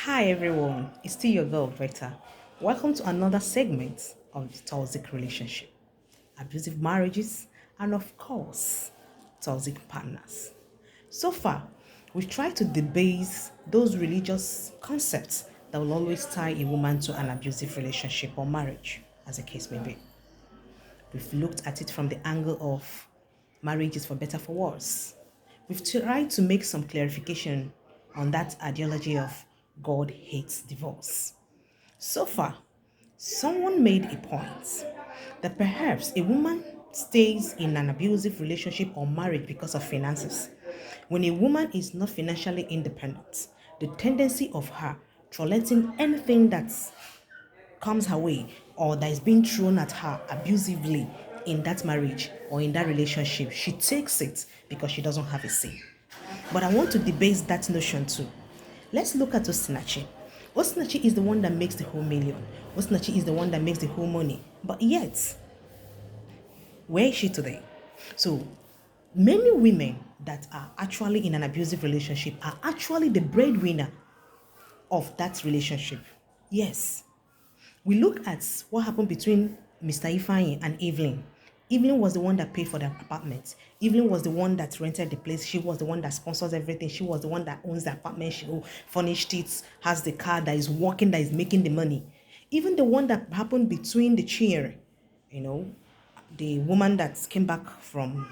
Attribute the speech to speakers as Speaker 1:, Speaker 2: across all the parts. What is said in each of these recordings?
Speaker 1: Hi everyone, it's still your girl Veta. Welcome to another segment of the toxic relationship, abusive marriages, and of course, toxic partners. So far, we've tried to debase those religious concepts that will always tie a woman to an abusive relationship or marriage, as the case may be. We've looked at it from the angle of marriage is for better for worse. We've tried to make some clarification on that ideology of God hates divorce. So far, someone made a point that perhaps a woman stays in an abusive relationship or marriage because of finances. When a woman is not financially independent, the tendency of her tolerating anything that's comes her way or that is being thrown at her abusively in that marriage or in that relationship, she takes it because she doesn't have a say. But I want to debase that notion too. Let's look at Osinachi. Osinachi is the one that makes the whole million. Osinachi is the one that makes the whole money. But yet, where is she today? So, many women that are actually in an abusive relationship are actually the breadwinner of that relationship. Yes, we look at what happened between Mr. Ifeanyi and Evelyn. Evelyn was the one that paid for the apartment. Evelyn was the one that rented the place. She was the one that sponsors everything. She was the one that owns the apartment. She furnished it, has the car that is working, that is making the money. Even the one that happened between the chair, you know, the woman that came back from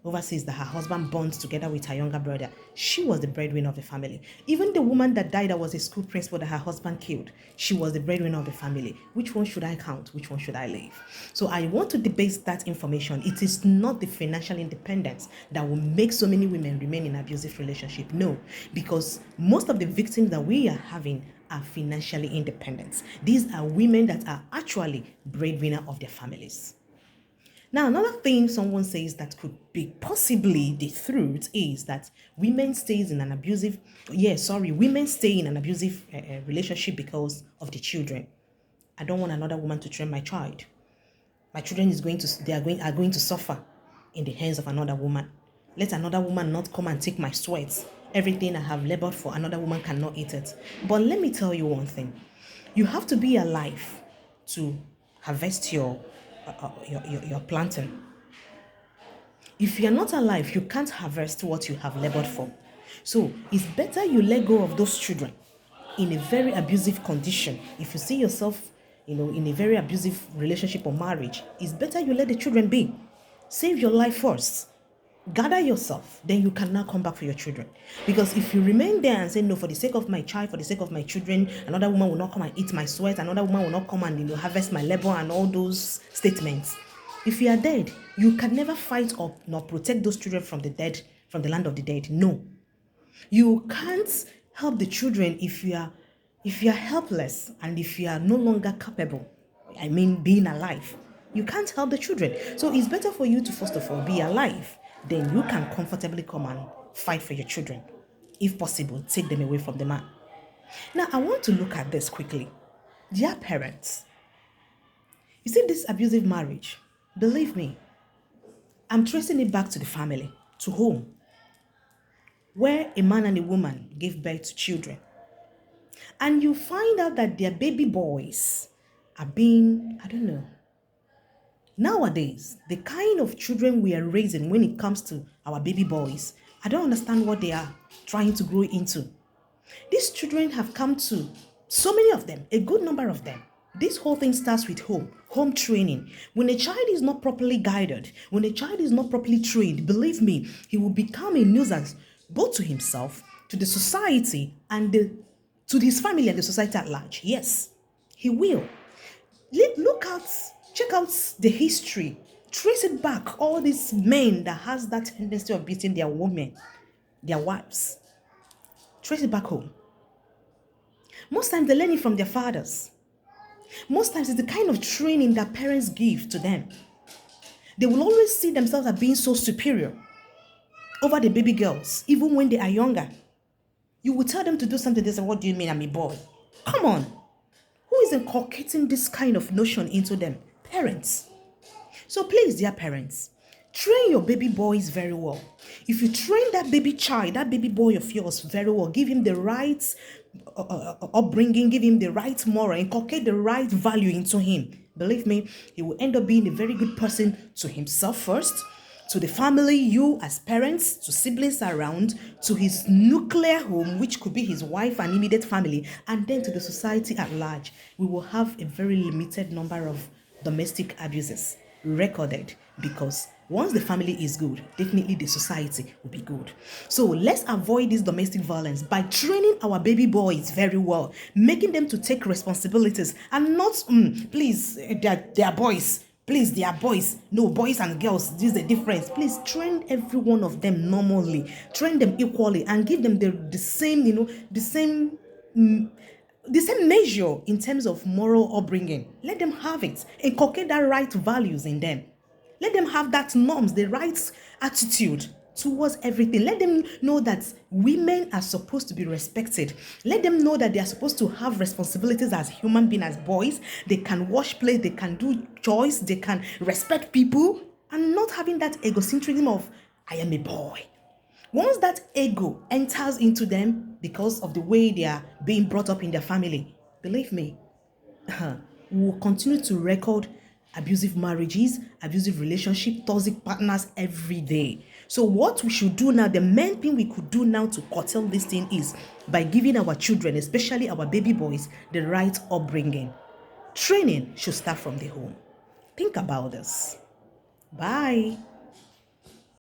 Speaker 1: overseas that her husband burned together with her younger brother. She was the breadwinner of the family. Even the woman that died that was a school principal that her husband killed, she was the breadwinner of the family. Which one should I count? Which one should I leave? So I want to debate that information. It is not the financial independence that will make so many women remain in abusive relationship. No, because most of the victims that we are having are financially independent. These are women that are actually breadwinner of their families. Now, another thing someone says that could be possibly the truth is that women stay in an abusive relationship because of the children. I don't want another woman to train my child. My children are going to suffer in the hands of another woman. Let another woman not come and take my sweat. Everything I have labored for, another woman cannot eat it. But let me tell you one thing. You have to be alive to harvest your planting. If you're not alive, you can't harvest what you have labored for. So it's better you let go of those children in a very abusive condition. If you see yourself, in a very abusive relationship or marriage, it's better you let the children be. Save your life first. Gather yourself, then you can now come back for your children. Because if you remain there and say, no, for the sake of my child, for the sake of my children, another woman will not come and eat my sweat, another woman will not come and harvest my labor and all those statements. If you are dead, you can never fight or nor protect those children from the dead, from the land of the dead. No. You can't help the children if you are helpless and if you are no longer capable. I mean being alive. You can't help the children. So it's better for you to first of all be alive. Then you can comfortably come and fight for your children. If possible, take them away from the man. Now I want to look at this quickly. Dear parents, you see this abusive marriage, believe me, I'm tracing it back to the family, to home, where a man and a woman gave birth to children. And you find out that their baby boys are being, I don't know. Nowadays, the kind of children we are raising when it comes to our baby boys, I don't understand what they are trying to grow into. These children have come to, so many of them, a good number of them. This whole thing starts with home training. When a child is not properly guided, when a child is not properly trained, believe me, he will become a nuisance both to himself, to the society, and to his family and the society at large. Yes, he will. Look out, check out the history. Trace it back. All these men that has that tendency of beating their women, their wives. Trace it back home. Most times they learn it from their fathers. Most times it's the kind of training that parents give to them. They will always see themselves as being so superior over the baby girls, even when they are younger. You will tell them to do something, they say, what do you mean I'm a boy? Come on. Who is inculcating this kind of notion into them? Parents. So please, dear parents, Train your baby boys very well. If you train that baby child, that baby boy of yours very well, give him the right upbringing, give him the right moral, inculcate the right value into him. Believe me, he will end up being a very good person to himself first, to the family, you as parents, to siblings around, to his nuclear home, which could be his wife and immediate family, and then to the society at large. We will have a very limited number of domestic abuses recorded, because once the family is good, definitely the society will be good. So let's avoid this domestic violence by training our baby boys very well, making them to take responsibilities and not, please, they are boys. Please, they are boys. No, boys and girls, this is the difference. Please train every one of them normally. Train them equally and give them the same, the same measure in terms of moral upbringing. Let them have it. Inculcate that right values in them. Let them have that norms, the right attitude towards everything. Let them know that women are supposed to be respected. Let them know that they are supposed to have responsibilities as human beings, as boys. They can wash plates, they can do chores, they can respect people, and not having that egocentrism of, I am a boy. Once that ego enters into them because of the way they are being brought up in their family, believe me, we will continue to record abusive marriages, abusive relationship, toxic partners every day. So what we should do now, the main thing we could do now to curtail this thing is by giving our children, especially our baby boys, the right upbringing. Training should start from the home. Think about this. Bye.